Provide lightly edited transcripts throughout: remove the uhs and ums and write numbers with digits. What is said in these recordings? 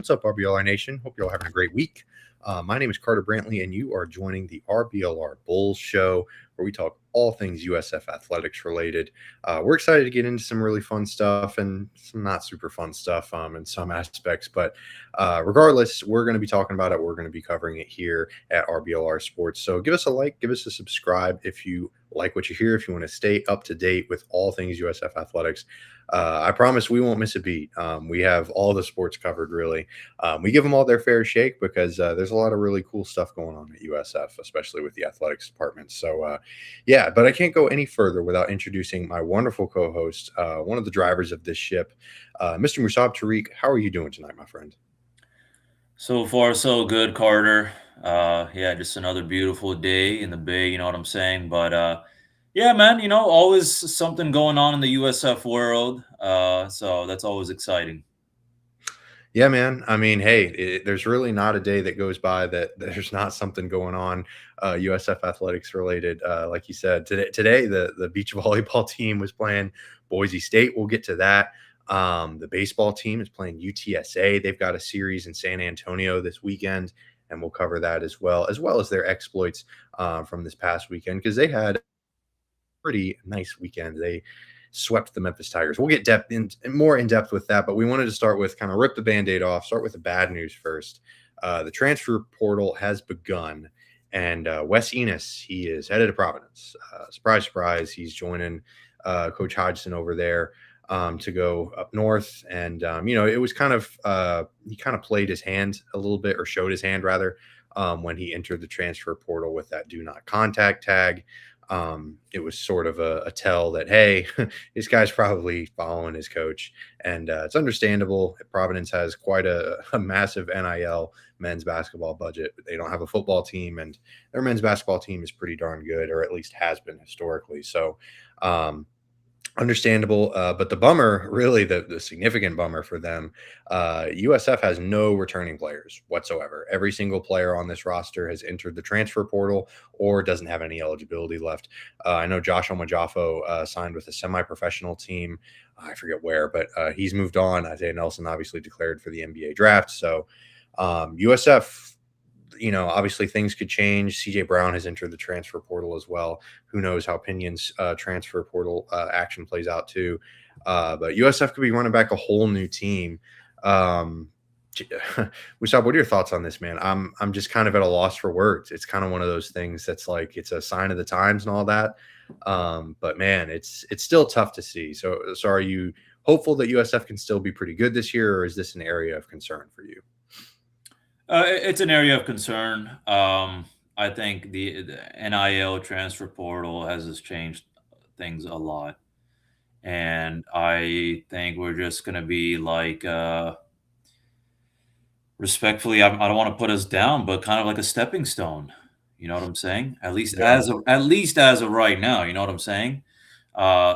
What's up, RBLR Nation? Hope you're all having a great week. My name is Carter Brantley, and you are joining the RBLR Bulls Show, where we talk all things USF athletics related. We're excited to get into some really fun stuff and some not super fun stuff in some aspects. But regardless, we're going to be talking about it. We're going to be covering it here at RBLR Sports. So give us a like, give us a subscribe if you like what you hear, if you want to stay up to date with all things USF athletics. I promise we won't miss a beat. We have all the sports covered, really. We give them all their fair shake because there's a lot of really cool stuff going on at USF, especially with the athletics department. So, yeah, but I can't go any further without introducing my wonderful co-host, one of the drivers of this ship, Mr. Musab Tariq. How are you doing tonight, my friend? So far, so good, Carter. Yeah, just another beautiful day in the Bay, you know what I'm saying? But yeah, man, always something going on in the USF world. So that's always exciting. Yeah, man. I mean, hey, there's really not a day that goes by that there's not something going on USF athletics related. Like you said, today the beach volleyball team was playing Boise State. We'll get to that. The baseball team is playing UTSA. They've got a series in San Antonio this weekend, and we'll cover that as well as their exploits from this past weekend because they had a pretty nice weekend. They swept the Memphis Tigers. We'll get more in depth with that, but we wanted to start with kind of rip the Band-Aid off, start with the bad news first. The transfer portal has begun, and Wes Enis, he is headed to Providence. Surprise, surprise, he's joining Coach Hodgson over there to go up north. And, it was kind of he kind of played his hand a little bit, or showed his hand rather, when he entered the transfer portal with that do not contact tag. It was sort of a tell that, hey, this guy's probably following his coach. And it's understandable. Providence has quite a massive NIL men's basketball budget. They don't have a football team, and their men's basketball team is pretty darn good, or at least has been historically. So, understandable. But the bummer, really the significant bummer for them, USF has no returning players whatsoever. Every single player on this roster has entered the transfer portal or doesn't have any eligibility left. I know Josh Omajafo signed with a semi-professional team. I forget where, but he's moved on. Isaiah Nelson obviously declared for the NBA draft. So USF, obviously things could change. CJ Brown has entered the transfer portal as well. Who knows how Pinion's transfer portal action plays out too. But USF could be running back a whole new team. Wissam, what are your thoughts on this, man? I'm just kind of at a loss for words. It's kind of one of those things that's like, it's a sign of the times and all that. But man, it's still tough to see. So are you hopeful that USF can still be pretty good this year, or is this an area of concern for you? It's an area of concern. I think the NIL transfer portal has changed things a lot. And I think we're just going to be like, respectfully, I don't want to put us down, but kind of like a stepping stone. You know what I'm saying? At least Yeah. as of right now, you know what I'm saying?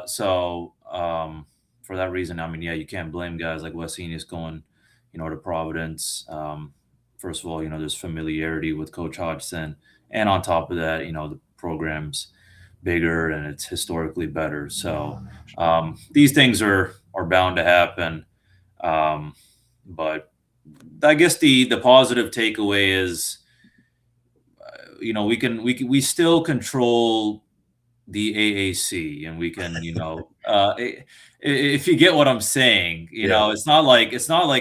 So for that reason, I mean, yeah, you can't blame guys like Wes Enis going, to Providence. First of all, there's familiarity with Coach Hodgson, and on top of that, the program's bigger and it's historically better. So these things are bound to happen. But I guess the positive takeaway is, we still control the AAC, and we can, if you get what I'm saying, Yeah. it's not like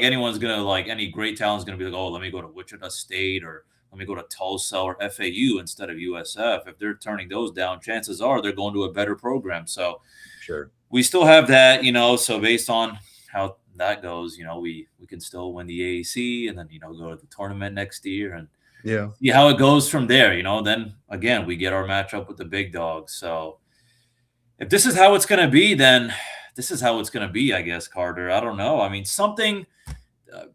anyone's gonna, like, any great talent's gonna be like, oh, let me go to Wichita State, or let me go to Tulsa or FAU instead of USF. If they're turning those down, chances are they're going to a better program. So Sure. we still have that, so based on how that goes, we can still win the AAC, and then, go to the tournament next year and Yeah. see how it goes from there. Then again, we get our matchup with the big dogs. So if this is how it's going to be, then this is how it's going to be, I guess, Carter. I don't know. I mean, uh,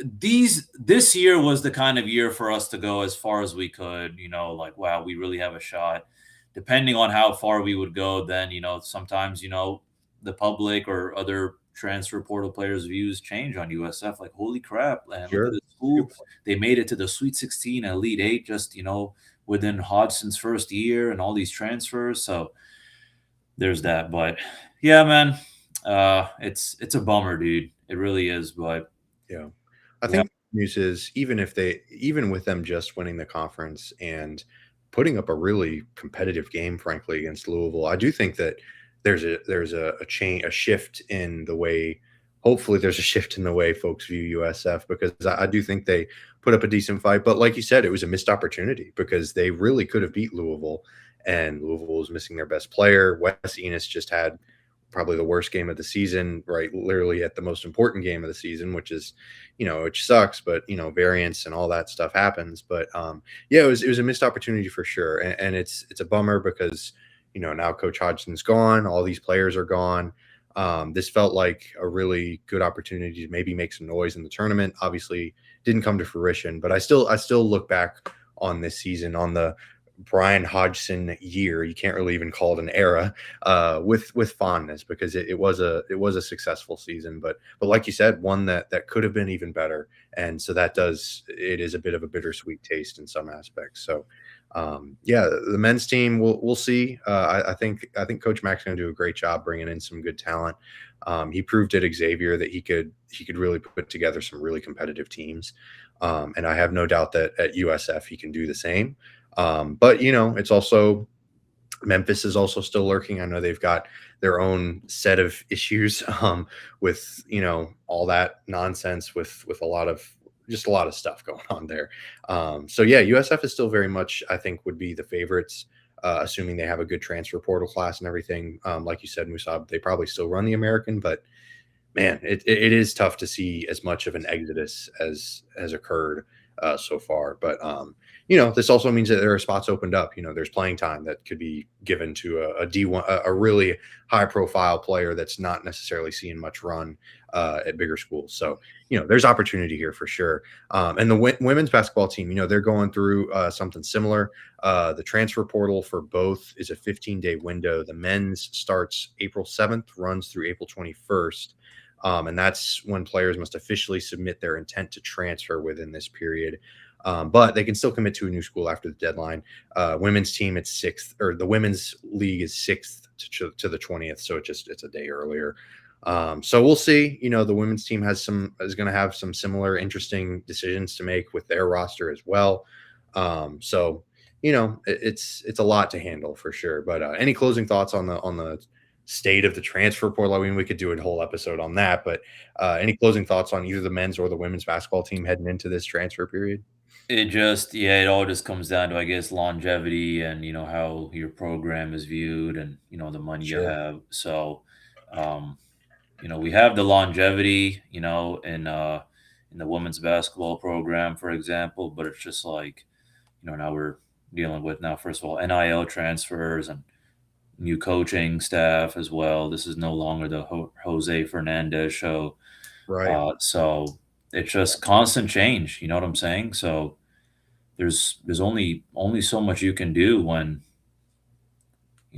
this year was the kind of year for us to go as far as we could, like, wow, we really have a shot. Depending on how far we would go, then, sometimes, the public or other transfer portal players' views change on USF. Like, holy crap, man, look at Sure. the Good school. point. They made it to the Sweet 16, Elite Eight, just, within Hodgson's first year, and all these transfers. So there's that. But yeah, man, it's a bummer, dude. It really is. But Yeah. I Yeah. think the news is even with them just winning the conference and putting up a really competitive game, frankly, against Louisville, I do think that there's a shift in the way. Hopefully, there's a shift in the way folks view USF because I do think they put up a decent fight. But like you said, it was a missed opportunity because they really could have beat Louisville, and Louisville was missing their best player. Wes Enis just had probably the worst game of the season, right? Literally at the most important game of the season, which is, which sucks, but variance and all that stuff happens. But yeah, it was a missed opportunity for sure, and it's a bummer because now Coach Hodgson's gone, all these players are gone. This felt like a really good opportunity to maybe make some noise in the tournament. Obviously, didn't come to fruition, but I still look back on this season on the Brian Hodgson year. You can't really even call it an era with fondness because it was a successful season. But like you said, one that could have been even better, and so it is a bit of a bittersweet taste in some aspects. So yeah, the men's team we'll see. I think Coach Mack's going to do a great job bringing in some good talent. He proved at Xavier that he could really put together some really competitive teams, and I have no doubt that at USF he can do the same. But it's also Memphis is also still lurking. I know they've got their own set of issues with all that nonsense with a lot of stuff going on there. So yeah, USF is still very much, I think, would be the favorites, assuming they have a good transfer portal class and everything. Like you said, Musab, they probably still run the American, but man, it is tough to see as much of an exodus as has occurred so far. But this also means that there are spots opened up. There's playing time that could be given to a D1, a really high profile player that's not necessarily seeing much run at bigger schools. So there's opportunity here for sure. And the women's basketball team, they're going through something similar. The transfer portal for both is a 15-day window. The men's starts April 7th, runs through April 21st. And that's when players must officially submit their intent to transfer within this period. But they can still commit to a new school after the deadline. Women's team, it's 6th, or the women's league is 6th to the 20th. So it's a day earlier. So we'll see. The women's team is going to have some similar interesting decisions to make with their roster as well. So it's a lot to handle for sure. But any closing thoughts on the state of the transfer portal? I mean, we could do a whole episode on that, but any closing thoughts on either the men's or the women's basketball team heading into this transfer period? It all just comes down to, I guess, longevity and, how your program is viewed and, the money you Sure. have. So, um, we have the longevity, in the women's basketball program, for example, but it's just like, now we're dealing with now, first of all, NIL transfers and new coaching staff as well. This is no longer the Jose Fernandez show. Right. So it's just constant change. You know what I'm saying? So there's only so much you can do when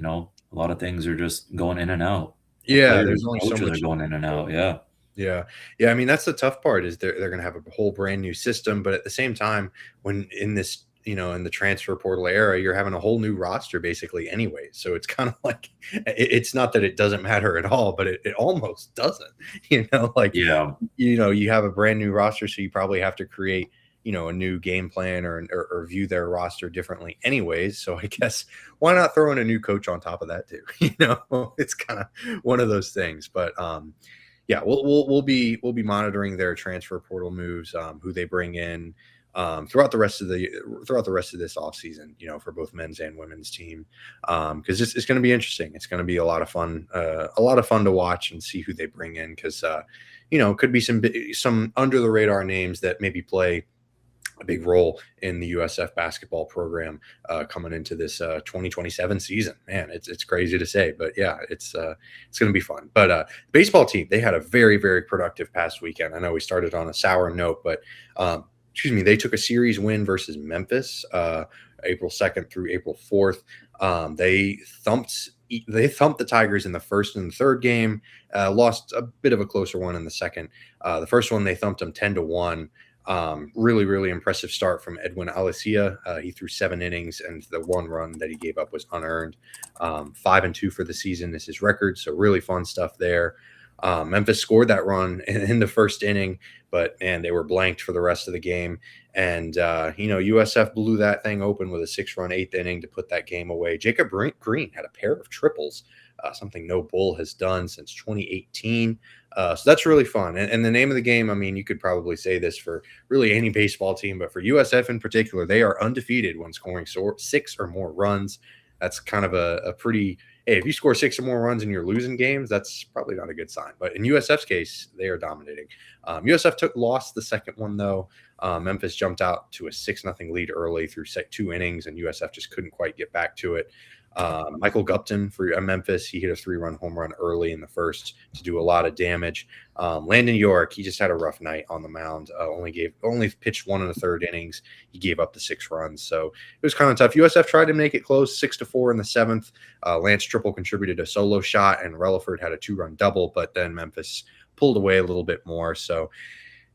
a lot of things are just going in and out. Yeah, Players, there's only so coaches are much you going can in and out. control. Yeah, Yeah. Yeah, I mean, that's the tough part is they're gonna have a whole brand new system, but at the same time, when in this, in the transfer portal era, you're having a whole new roster basically anyway. So it's kind of like it's not that it doesn't matter at all, but it almost doesn't. Like yeah, you have a brand new roster, so you probably have to create, a new game plan or view their roster differently anyways. So I guess why not throw in a new coach on top of that too? It's kind of one of those things. But yeah, we'll be monitoring their transfer portal moves, who they bring in throughout the rest of this offseason, for both men's and women's team, because it's going to be interesting. It's going to be a lot of fun to watch and see who they bring in because could be some under the radar names that maybe play a big role in the USF basketball program coming into this 2027 season. Man, it's crazy to say, but yeah, it's going to be fun. But baseball team, they had a very, very productive past weekend. I know we started on a sour note, but they took a series win versus Memphis, April 2nd through April 4th. They thumped the Tigers in the first and the third game, lost a bit of a closer one in the second. The first one, they thumped them 10-1. Really, really impressive start from Edwin Alicia. He threw 7 innings, and the 1 run that he gave up was unearned. 5-2 for the season is his record, so really fun stuff there. Memphis scored that run in the first inning, but man, they were blanked for the rest of the game. And, USF blew that thing open with a 6-run 8th inning to put that game away. Jacob Green had a pair of triples, something no Bull has done since 2018. So that's really fun. And the name of the game, I mean, you could probably say this for really any baseball team, but for USF in particular, they are undefeated when scoring 6 or more runs. That's kind of a pretty hey, if you score 6 or more runs and you're losing games, that's probably not a good sign. But in USF's case, they are dominating. USF lost the second one, though. Memphis jumped out to a 6-0 lead early through 2 innings, and USF just couldn't quite get back to it. Michael Gupton for Memphis, he hit a 3-run home run early in the first to do a lot of damage. Landon York, he just had a rough night on the mound. Only pitched 1 1/3 innings. He gave up the 6 runs, so it was kind of tough. USF tried to make it close, 6-4 in the 7th. Lance Triple contributed a solo shot, and Relaford had a 2-run double, but then Memphis pulled away a little bit more. So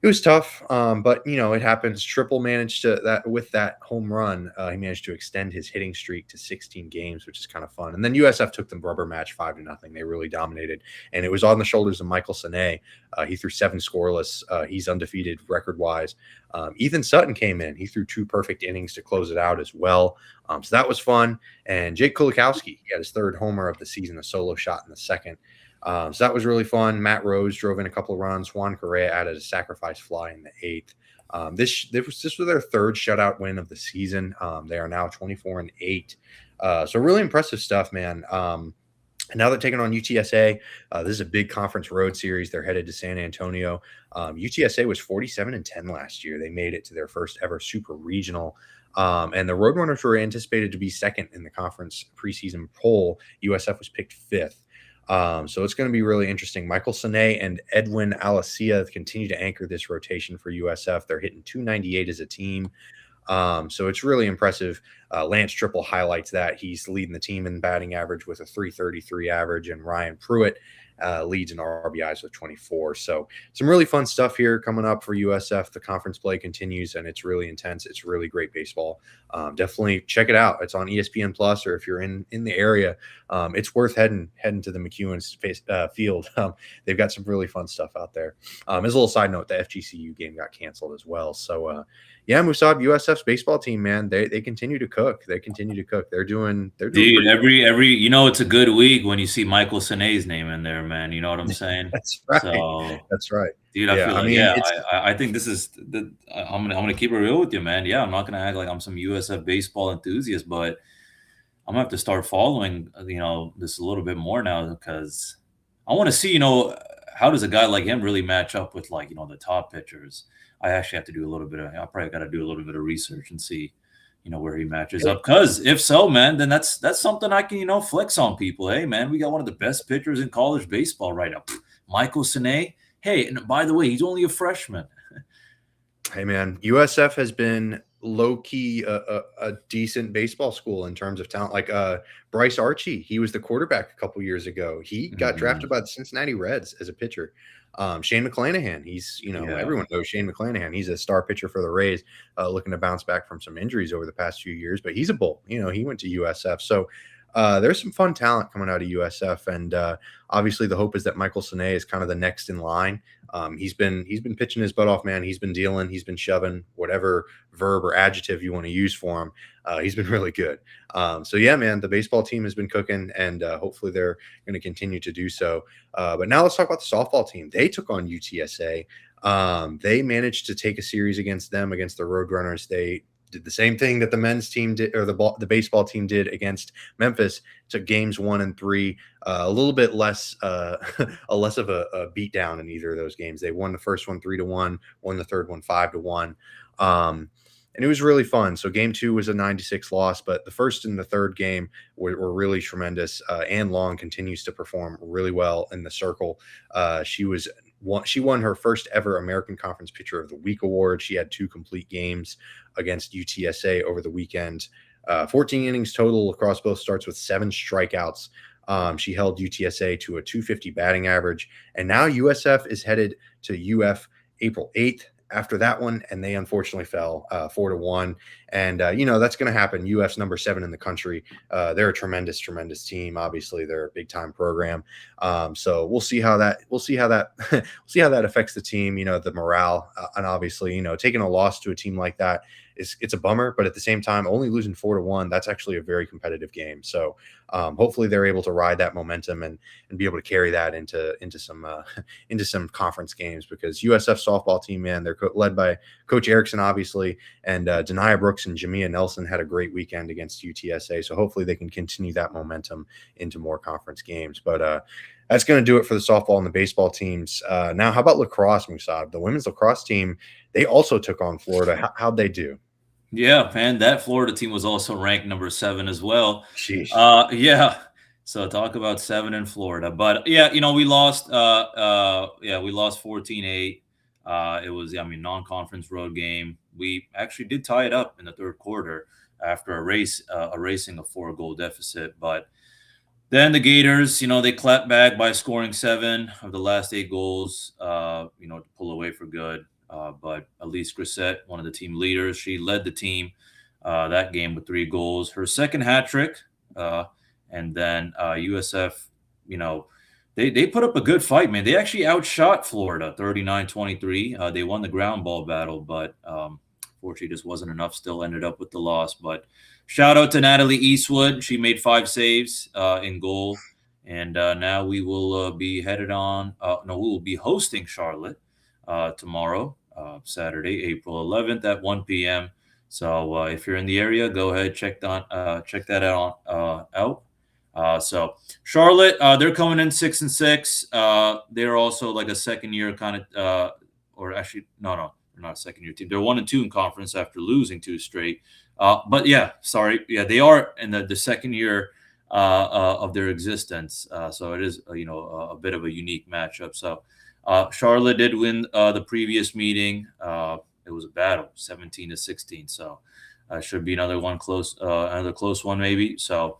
it was tough, but it happens. Triple managed with that home run. He managed to extend his hitting streak to 16 games, which is kind of fun. And then USF took the rubber match 5-0. They really dominated, and it was on the shoulders of Michael Sine. He threw 7 scoreless. He's undefeated record-wise. Ethan Sutton came in. He threw 2 perfect innings to close it out as well. So that was fun. And Jake Kulikowski, he had his 3rd homer of the season, a solo shot in the 2nd. So that was really fun. Matt Rose drove in a couple of runs. Juan Correa added a sacrifice fly in the 8th. This was their 3rd shutout win of the season. They are now 24-8. So really impressive stuff, man. And now they're taking on UTSA. This is a big conference road series. They're headed to San Antonio. UTSA was 47-10 last year. They made it to their first ever super regional. And the Roadrunners were anticipated to be 2nd in the conference preseason poll. USF was picked 5th. So it's going to be really interesting. Michael Sine and Edwin Alacia continue to anchor this rotation for USF. They're hitting 298 as a team. So it's really impressive. Lance Triple highlights that. He's leading the team in batting average with a 333 average, and Ryan Pruitt leads in RBIs with 24. So some really fun stuff here coming up for USF. The conference play continues, and it's really intense. It's really great baseball. Definitely check it out. It's on ESPN Plus, or if you're in the area, it's worth heading to the McEwen field. They've got some really fun stuff out there. As a little side note, the FGCU game got canceled as well. So yeah, Musab, USF's baseball team, man, they continue to cook. They're doing Dude, every it's a good week when you see Michael Sine's name in there, man. You know what I'm saying? That's right. So, that's right. Dude, I feel like I think this is I'm gonna keep it real with you, man. Yeah, I'm not gonna act like I'm some USF baseball enthusiast, but I'm gonna have to start following this a little bit more now, because I want to see how does a guy like him really match up with the top pitchers. I actually have to do I probably got to do a little bit of research and see where he matches up, because if so, man, then that's something I can flex on people. Hey, man, we got one of the best pitchers in college baseball right now, Michael Sine. Hey, and by the way, he's only a freshman. Hey, man, USF has been low-key a decent baseball school in terms of talent. Like Bryce Archie, he was the quarterback a couple years ago. He got drafted by the Cincinnati Reds as a pitcher. Shane McClanahan, he's everyone knows Shane McClanahan. He's a star pitcher for the Rays, looking to bounce back from some injuries over the past few years, but he's a Bull. He went to USF. So there's some fun talent coming out of USF, and obviously the hope is that Michael Sine is kind of the next in line. He's been pitching his butt off, man. He's been dealing, he's been shoving, whatever verb or adjective you want to use for him. He's been really good. So yeah, man, the baseball team has been cooking, and hopefully they're going to continue to do so. But now let's talk about the softball team. They took on UTSA. They managed to take a series against the Roadrunners. They did the same thing that the men's team did, or the baseball team did against Memphis. Took games 1 and 3, a little bit less, less of a beat down in either of those games. They won the first one 3-1, won the third one 5-1. And it was really fun. So game 2 was a 9-6 loss, but the first and the third game were really tremendous. Ann Long continues to perform really well in the circle. She won her first ever American Conference Pitcher of the Week award. She had 2 complete games against UTSA over the weekend. 14 innings total across both starts with 7 strikeouts. She held UTSA to a 250 batting average. And now USF is headed to UF April 8th. after that one, and they unfortunately fell 4-1. And that's going to happen. UF's number 7 in the country. They're a tremendous team. Obviously, they're a big time program. So we'll see how that we'll see how that affects the team. The morale, and obviously, taking a loss to a team like that it's a bummer, but at the same time, only losing 4-1, that's actually a very competitive game. So hopefully they're able to ride that momentum and be able to carry that into some into some conference games, because USF softball team, man, they're led by Coach Erickson, obviously, and Denia Brooks and Jamia Nelson had a great weekend against UTSA. So hopefully they can continue that momentum into more conference games. But that's going to do it for the softball and the baseball teams. Now, how about lacrosse, Musab? The women's lacrosse team, they also took on Florida. How'd they do? Yeah, man, that Florida team was also ranked number 7 as well. Sheesh. Yeah. So talk about 7 in Florida. But yeah, we lost we lost 14-8. It was, non-conference road game. We actually did tie it up in the third quarter after erasing a 4-goal deficit. But then the Gators, they clapped back by scoring 7 of the last 8 goals, to pull away for good. But Elise Grissett, one of the team leaders, she led the team that game with 3 goals. Her second hat trick, and then USF, they put up a good fight, man. They actually outshot Florida 39-23. They won the ground ball battle, but fortunately just wasn't enough. Still ended up with the loss. But shout out to Natalie Eastwood. She made 5 saves in goal. And now we will be we will be hosting Charlotte tomorrow, Saturday, April 11th at 1 p.m. So if you're in the area, go ahead, check that out. So Charlotte, they're coming in 6-6. They're also like a second year kind of, or actually, no, they're not a second year team. They're 1-2 in conference after losing 2 straight. But yeah, sorry. Yeah, they are in the second year of their existence. So it is, a bit of a unique matchup. So Charlotte did win the previous meeting. It was a battle, 17-16. So should be another close one maybe. So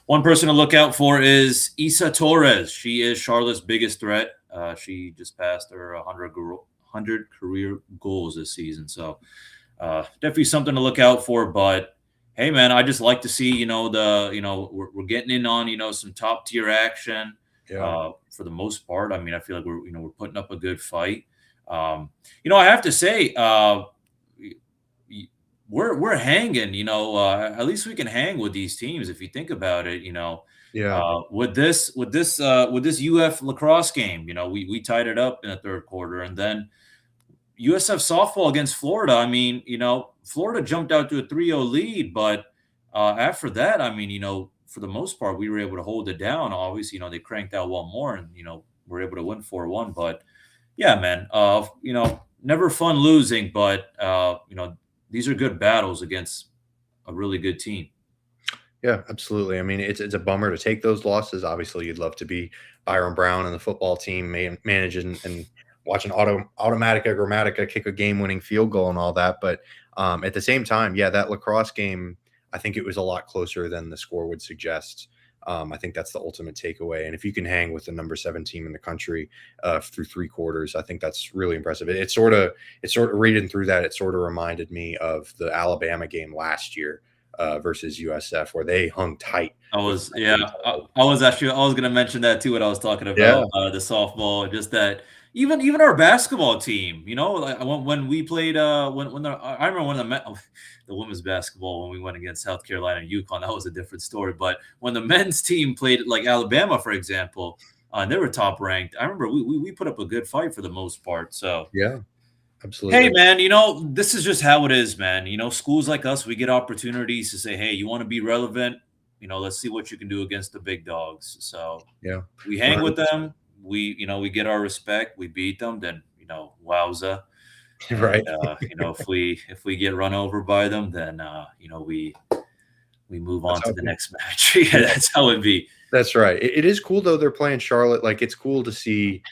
one person to look out for is Isa Torres. She is Charlotte's biggest threat. She just passed her 100 career goals this season. So definitely something to look out for. But hey, man, I just like to see, we're getting in on, some top tier action. Yeah. For the most part. I mean, I feel like we're putting up a good fight. I have to say, we're hanging. At least we can hang with these teams if you think about it. Yeah. With this UF lacrosse game, we tied it up in the third quarter, and then USF softball against Florida. I mean, Florida jumped out to a 3-0 lead, but after that, I mean, for the most part, we were able to hold it down. Obviously, they cranked out one more, and we're able to win 4-1. But yeah, man, never fun losing, but these are good battles against a really good team. Yeah, absolutely. I mean, it's a bummer to take those losses. Obviously, you'd love to be Byron Brown and the football team managing and watching Automatica Grammatica kick a game-winning field goal and all that. But at the same time, yeah, that lacrosse game, I think it was a lot closer than the score would suggest. I think that's the ultimate takeaway. And if you can hang with the number 7 team in the country through 3 quarters, I think that's really impressive. It's sort of reading through that. It sort of reminded me of the Alabama game last year versus USF, where they hung tight. I was going to mention that too, what I was talking about, the softball, just that even our basketball team, like when we played, I remember when the women's basketball, when we went against South Carolina and UConn, that was a different story. But when the men's team played like Alabama, for example, and they were top ranked, I remember we put up a good fight for the most part. So yeah, absolutely. Hey, man, this is just how it is, man. Schools like us, we get opportunities to say, hey, you want to be relevant? Let's see what you can do against the big dogs. So yeah, we hang with them. We get our respect. We beat them. Then, wowza. Right. And, if we get run over by them, then, we move on to the next match. Yeah, that's how it be. That's right. It is cool, though. They're playing Charlotte. Like, it's cool to see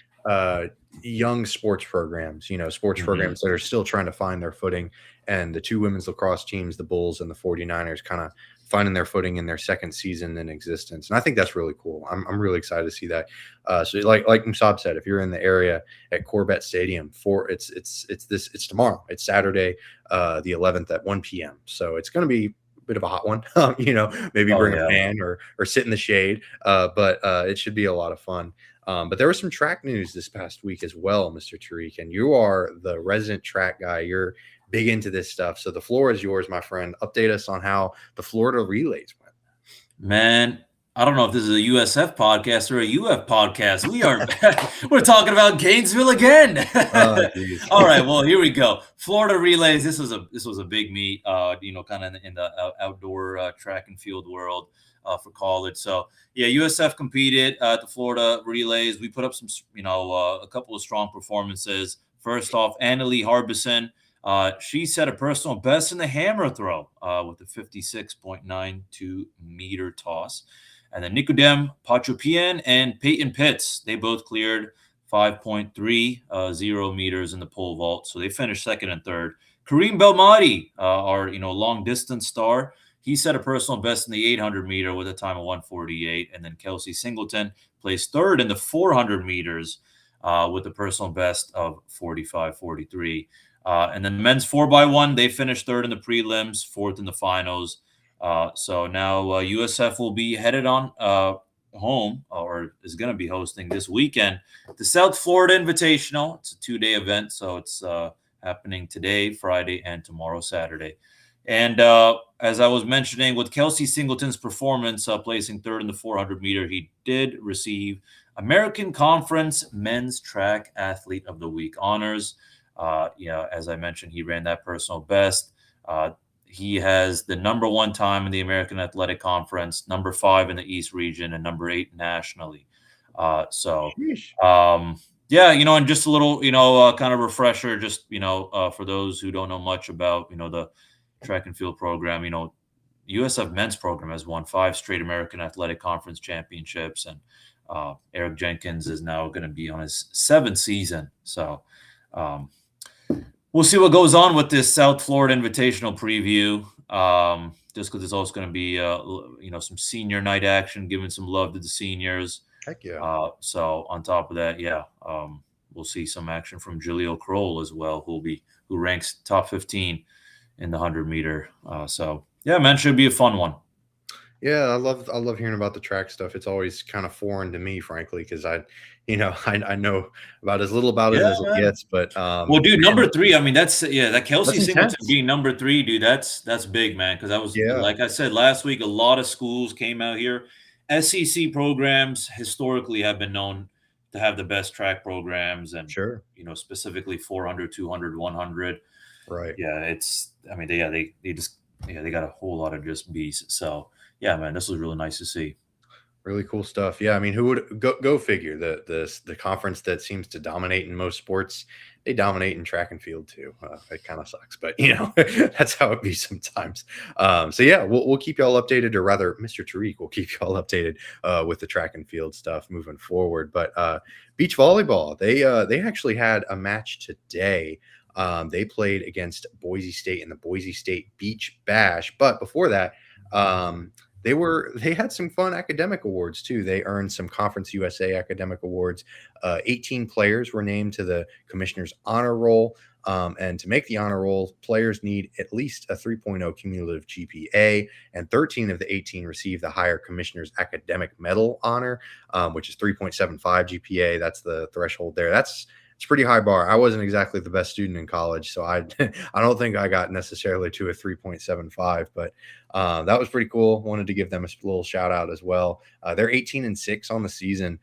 young sports programs, programs that are still trying to find their footing. And the 2 women's lacrosse teams, the Bulls and the 49ers, kind of finding their footing in their second season in existence. And I think that's really cool. I'm really excited to see that. So like Musab said, if you're in the area at Corbett Stadium it's tomorrow. It's Saturday, the 11th at 1 p.m. So it's going to be a bit of a hot one. Maybe bring a fan or sit in the shade. But it should be a lot of fun. But there was some track news this past week as well, Mr. Tariq, and you are the resident track guy. You're big into this stuff. So the floor is yours, my friend. Update us on how the Florida relays went. Man, I don't know if this is a USF podcast or a UF podcast. We're talking about Gainesville again. All right, well, here we go. Florida relays. This was a big meet, kind of in the outdoor track and field world for college. So yeah, USF competed at the Florida relays. We put up some, a couple of strong performances. First off, Annalie Harbison. She set a personal best in the hammer throw with a 56.92 meter toss. And then Nicodem Pachupian and Peyton Pitts, they both cleared 5.30 meters in the pole vault. So they finished second and third. Kareem Belmadi, our long distance star, he set a personal best in the 800 meter with a time of 1:48. And then Kelsey Singleton placed third in the 400 meters with a personal best of 45:43. And then the men's 4x1, they finished third in the prelims, fourth in the finals. So now USF will be headed on home, or is going to be hosting this weekend, the South Florida Invitational. It's a 2-day event, so it's happening today, Friday, and tomorrow, Saturday. And as I was mentioning, with Kelsey Singleton's performance placing third in the 400 meter, he did receive American Conference Men's Track Athlete of the Week honors. As I mentioned, he ran that personal best. He has the number 1 time in the American Athletic Conference, number 5 in the East region, and number 8 nationally. And just a little, kind of refresher, just, for those who don't know much about, the track and field program, USF men's program has won 5 straight American Athletic Conference championships. And Eric Jenkins is now going to be on his 7th season. So, we'll see what goes on with this South Florida Invitational preview. Just because there's also going to be, some senior night action, giving some love to the seniors. Heck yeah. So on top of that, we'll see some action from Julio Kroll as well, who ranks top 15 in the 100 meter. Should be a fun one. Yeah, I love hearing about the track stuff. It's always kind of foreign to me, frankly, because I know about as little about it as it gets. But well, dude, number 3. I mean, that Kelsey Singleton being number 3, dude. That's big, man. Because like I said last week, a lot of schools came out here. SEC programs historically have been known to have the best track programs, and sure, specifically 400, 200, 100. Right. Yeah, they got a whole lot of just beasts. So. Yeah, man, this was really nice to see. Really cool stuff. Yeah, I mean, who would go figure the conference that seems to dominate in most sports, they dominate in track and field too. It kind of sucks, but that's how it be sometimes. We'll keep y'all updated, or rather, Mr. Tariq will keep y'all updated with the track and field stuff moving forward. But beach volleyball, they actually had a match today. They played against Boise State in the Boise State Beach Bash, but before that, they had some fun academic awards too. They earned some Conference USA academic awards. 18 players were named to the commissioner's honor roll. And to make the honor roll, players need at least a 3.0 cumulative GPA, and 13 of the 18 received the higher commissioner's academic medal honor, which is 3.75 GPA. That's the threshold there. It's a pretty high bar. I wasn't exactly the best student in college, so I don't think I got necessarily to a 3.75, but that was pretty cool. Wanted to give them a little shout out as well. They're 18-6 on the season.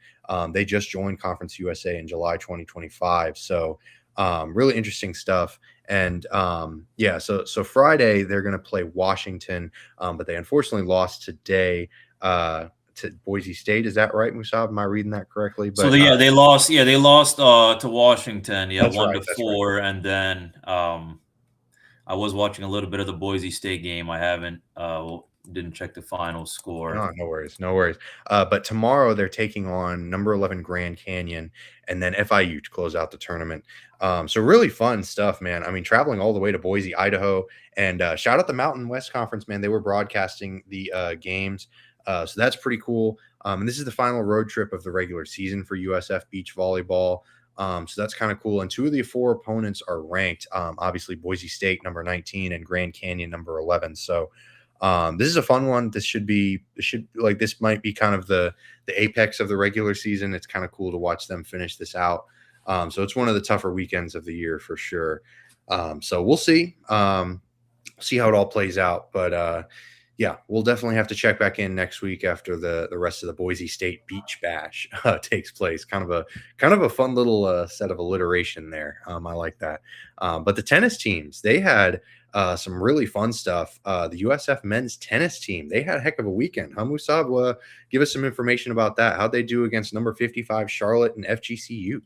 They just joined Conference USA in July 2025. So really interesting stuff. And so Friday they're going to play Washington, but they unfortunately lost today to Boise State. Is that right, Musab? Am I reading that correctly? But, they lost. Yeah, they lost to Washington. Yeah, 1-4, right. And then I was watching a little bit of the Boise State game. I haven't didn't check the final score. Oh, no worries, no worries. But tomorrow they're taking on number 11 Grand Canyon and then FIU to close out the tournament. So really fun stuff, man. I mean, traveling all the way to Boise, Idaho, and shout out the Mountain West Conference, man. They were broadcasting the games, so that's pretty cool. And this is the final road trip of the regular season for USF beach volleyball. So that's kind of cool. And two of the four opponents are ranked. Obviously, Boise State number 19 and Grand Canyon number 11. So this is a fun one. This might be kind of the apex of the regular season. It's kind of cool to watch them finish this out. So it's one of the tougher weekends of the year for sure. So we'll see see how it all plays out. But yeah, we'll definitely have to check back in next week after the rest of the Boise State Beach Bash takes place. Kind of a fun little set of alliteration there. I like that. But the tennis teams, they had some really fun stuff. The USF men's tennis team, they had a heck of a weekend. Musab, give us some information about that. How'd they do against number 55 Charlotte and FGCU?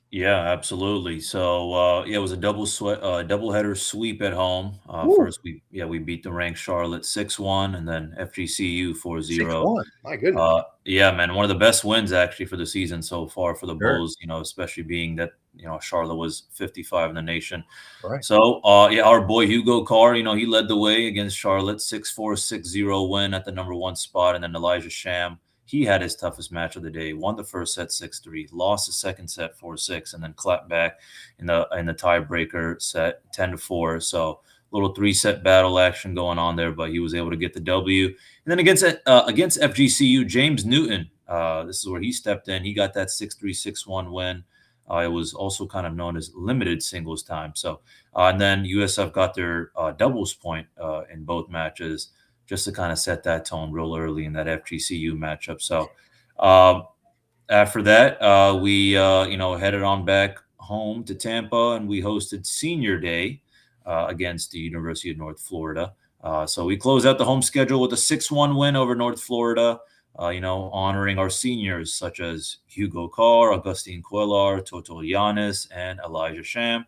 Yeah, absolutely. So yeah, it was a doubleheader sweep at home. Woo, First, we beat the ranked Charlotte 6-1, and then FGCU 4-0. 6-1. My goodness. Yeah, man, one of the best wins actually for the season so far for the Sure. Bulls. Especially being that Charlotte was 55 in the nation. Right. So yeah, our boy Hugo Carr, he led the way against Charlotte, 6-4, 6-0 win at the number 1 spot, and then Elijah Sham. He had his toughest match of the day. Won the first set 6-3, lost the second set 4-6, and then clapped back in the tiebreaker set 10-4. So little 3-set battle action going on there, but he was able to get the W. And then against FGCU, James Newton, this is where he stepped in. He got that 6-3, 6-1 win. It was also kind of known as limited singles time. So and then USF got their doubles point in both matches, just to kind of set that tone real early in that FGCU matchup. So after that, we headed on back home to Tampa, and we hosted Senior Day against the University of North Florida. So we closed out the home schedule with a 6-1 win over North Florida, honoring our seniors such as Hugo Carr, Augustine Cuellar, Toto Yanis, and Elijah Sham.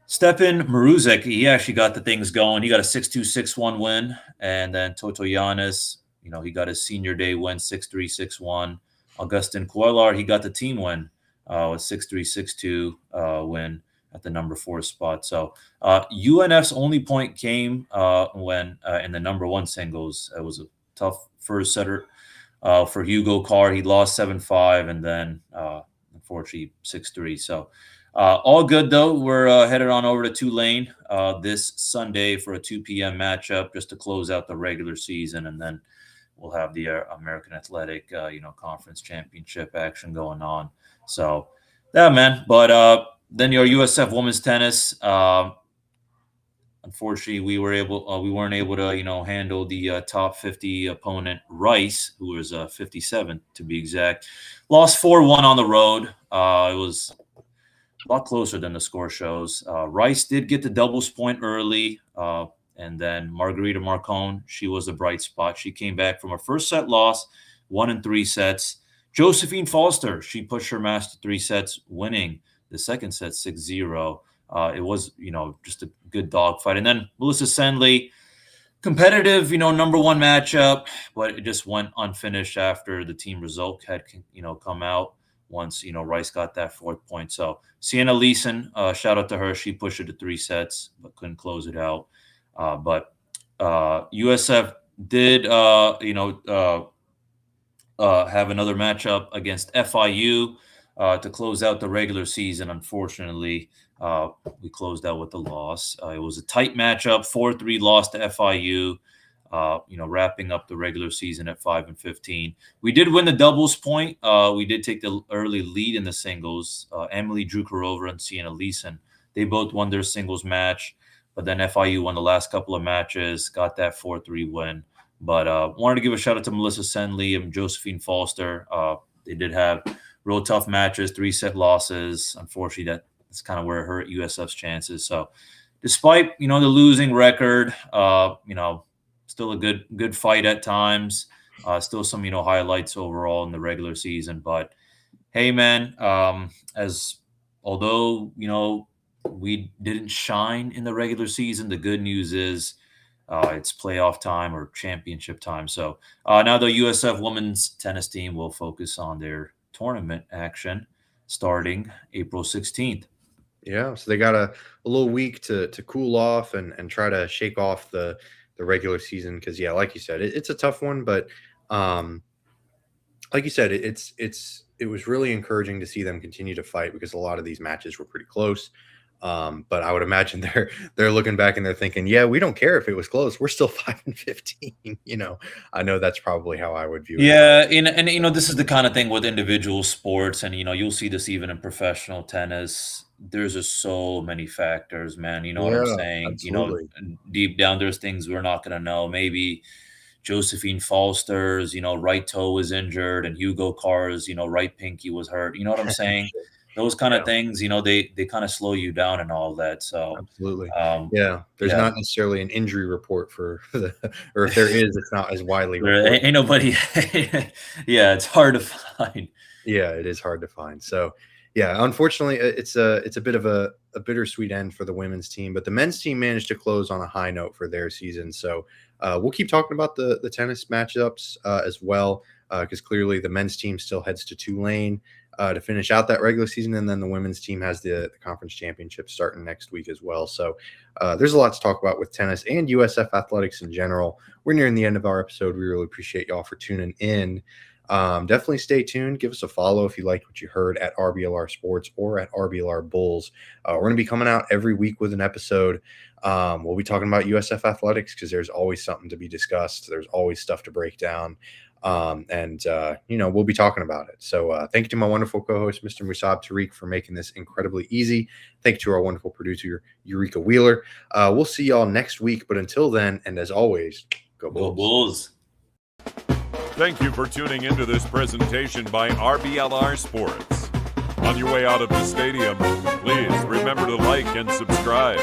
Stepan Maruzek, he actually got the things going. He got a 6-2, 6-1 win. And then Toto Yanis, he got his Senior Day win, 6-3, 6-1. Augustin Cuellar, he got the team win with 6-3, 6-2 win at the number 4 spot. So UNF's only point came when in the number 1 singles. It was a tough first setter for Hugo Carr. He lost 7-5 and then unfortunately 6-3. So all good, though. We're headed on over to Tulane this Sunday for a 2 p.m. matchup just to close out the regular season, and then we'll have the American Athletic, Conference Championship action going on. So, yeah, man. But then your USF women's tennis. Unfortunately, we weren't able to, handle the top 50 opponent, Rice, who was 57 to be exact. Lost 4-1 on the road. It was a lot closer than the score shows. Rice did get the doubles point early, and then Margarita Marcone, she was the bright spot. She came back from her first set loss, 1 in 3 sets. Josephine Foster, she pushed her match to 3 sets, winning the second set 6-0. It was, just a good dogfight. And then Melissa Sendley, competitive, number 1 matchup, but it just went unfinished after the team result had, come out. Once, Rice got that 4th point. So Sienna Leeson, shout out to her. She pushed it to 3 sets, but couldn't close it out. But USF did, have another matchup against FIU to close out the regular season. Unfortunately, we closed out with a loss. It was a tight matchup, 4-3 loss to FIU. Wrapping up the regular season at 5-15. We did win the doubles point. We did take the early lead in the singles. Emily Drukarova and Sienna Leeson, they both won their singles match, but then FIU won the last couple of matches, got that 4-3 win. But wanted to give a shout out to Melissa Sendley and Josephine Foster. They did have real tough matches, 3-set losses. Unfortunately, that's kind of where it hurt USF's chances. So despite, the losing record, still a good fight at times. Still some, highlights overall in the regular season. But hey, man, although we didn't shine in the regular season, the good news is it's playoff time or championship time. So now the USF women's tennis team will focus on their tournament action starting April 16th. Yeah, so they got a little week to cool off and try to shake off the regular season because yeah, like you said, it's a tough one, but like you said, it was really encouraging to see them continue to fight because a lot of these matches were pretty close. But I would imagine they're looking back and they're thinking, yeah, we don't care if it was close. We're still 5-15. I know that's probably how I would view it. Yeah, and this is the kind of thing with individual sports, and you'll see this even in professional tennis. There's just so many factors, man. You know what I'm Yeah, saying? absolutely. Deep down, there's things we're not gonna know. Maybe Josephine Foster's, right toe was injured, and Hugo Carr's, right pinky was hurt. You know what I'm saying? Sure. Those kind Yeah, of things, they kind of slow you down and all that. So, absolutely. um, Yeah, there's yeah, not necessarily an injury report for or if there is, it's not as widely there reported. ain't nobody. Yeah, it's hard to find. Yeah, it is hard to find. So, yeah, unfortunately, it's a bit of a bittersweet end for the women's team, but the men's team managed to close on a high note for their season. So, we'll keep talking about the tennis matchups as well, because clearly the men's team still heads to Tulane to finish out that regular season, and then the women's team has the conference championship starting next week as well. So, there's a lot to talk about with tennis and USF athletics in general. We're nearing the end of our episode. We really appreciate y'all for tuning in. Definitely stay tuned. Give us a follow if you liked what you heard at RBLR Sports or at RBLR Bulls. We're going to be coming out every week with an episode. We'll be talking about USF athletics because there's always something to be discussed. There's always stuff to break down. We'll be talking about it. So thank you to my wonderful co-host, Mr. Musab Tariq, for making this incredibly easy. Thank you to our wonderful producer, Eureka Wheeler. We'll see y'all next week. But until then, and as always, go Bulls. Go Bulls. Thank you for tuning into this presentation by RBLR Sports. On your way out of the stadium, please remember to like and subscribe.